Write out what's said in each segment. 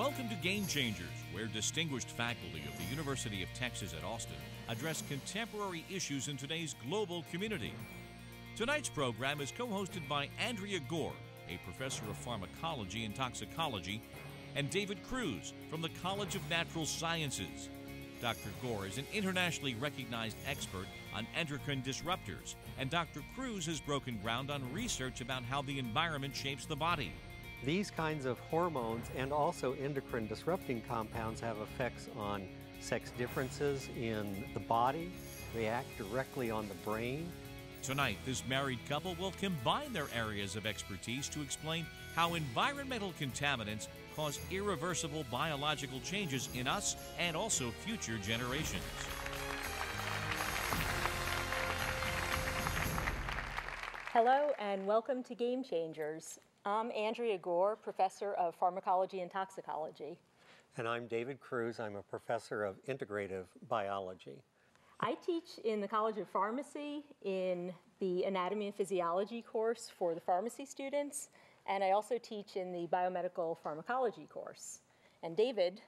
Welcome to Game Changers, where distinguished faculty of the University of Texas at Austin address contemporary issues in today's global community. Tonight's program is co-hosted by Andrea Gore, a professor of pharmacology and toxicology, and David Cruz from the College of Natural Sciences. Dr. Gore is an internationally recognized expert on endocrine disruptors, and Dr. Cruz has broken ground on research about how the environment shapes the body. These kinds of hormones and also endocrine disrupting compounds have effects on sex differences in the body. They act directly on the brain. Tonight, this married couple will combine their areas of expertise to explain how environmental contaminants cause irreversible biological changes in us and also future generations. Hello and welcome to Game Changers. I'm Andrea Gore, professor of pharmacology and toxicology. And I'm David Cruz. I'm a professor of integrative biology. I teach in the College of Pharmacy in the Anatomy and Physiology course for the pharmacy students, and I also teach in the Biomedical Pharmacology course. And David?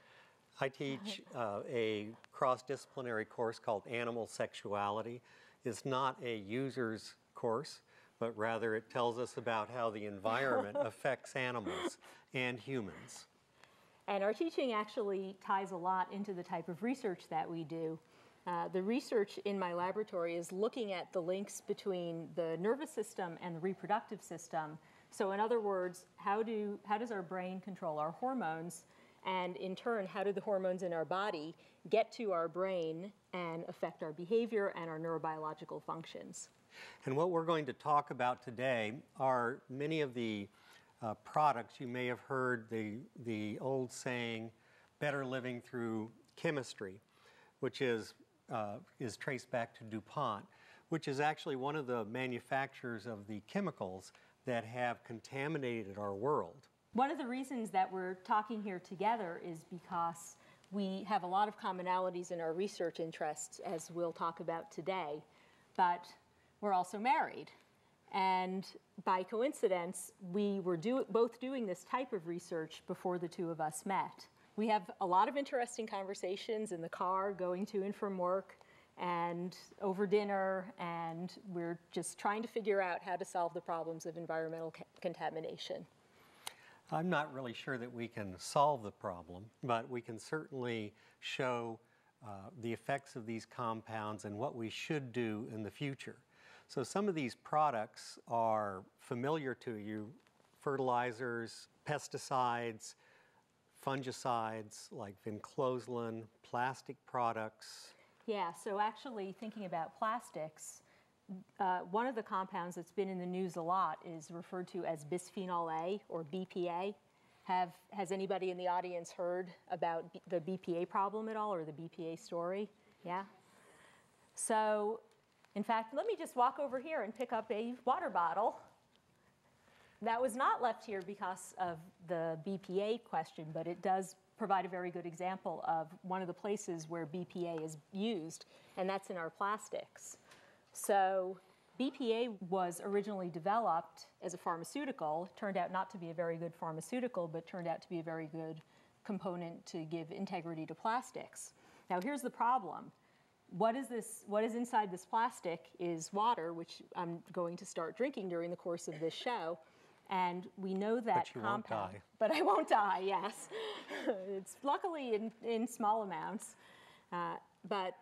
I teach a cross-disciplinary course called Animal Sexuality. It's not a user's course, but rather it tells us about how the environment affects animals and humans. And our teaching actually ties a lot into the type of research that we do. The research in my laboratory is looking at the links between the nervous system and the reproductive system. So in other words, how does our brain control our hormones? And in turn, how do the hormones in our body get to our brain and affect our behavior and our neurobiological functions? And what we're going to talk about today are many of the products. You may have heard the old saying, better living through chemistry, which is traced back to DuPont, which is actually one of the manufacturers of the chemicals that have contaminated our world. One of the reasons that we're talking here together is because we have a lot of commonalities in our research interests, as we'll talk about today, but we're also married. And by coincidence, we were both doing this type of research before the two of us met. We have a lot of interesting conversations in the car, going to and from work, and over dinner, and we're just trying to figure out how to solve the problems of environmental contamination. I'm not really sure that we can solve the problem, but we can certainly show the effects of these compounds and what we should do in the future. So some of these products are familiar to you: fertilizers, pesticides, fungicides like vinclozolin, plastic products. Yeah, so actually thinking about plastics, one of the compounds that's been in the news a lot is referred to as bisphenol A, or BPA. Has anybody in the audience heard about the BPA problem at all, or the BPA story? Yeah? So, in fact, let me just walk over here and pick up a water bottle. That was not left here because of the BPA question, but it does provide a very good example of one of the places where BPA is used, and that's in our plastics. So BPA was originally developed as a pharmaceutical. It turned out not to be a very good pharmaceutical, but turned out to be a very good component to give integrity to plastics. Now here's the problem. What is inside this plastic is water, which I'm going to start drinking during the course of this show. And we know that but you won't die. But I won't die, yes. It's luckily in small amounts. But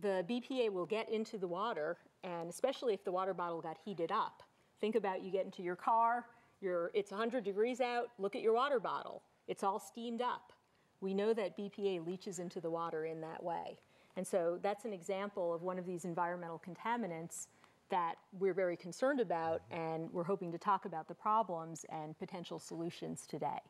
the BPA will get into the water, and especially if the water bottle got heated up. Think about you get into your car, it's 100 degrees out, look at your water bottle. It's all steamed up. We know that BPA leaches into the water in that way. And so that's an example of one of these environmental contaminants that we're very concerned about, and we're hoping to talk about the problems and potential solutions today.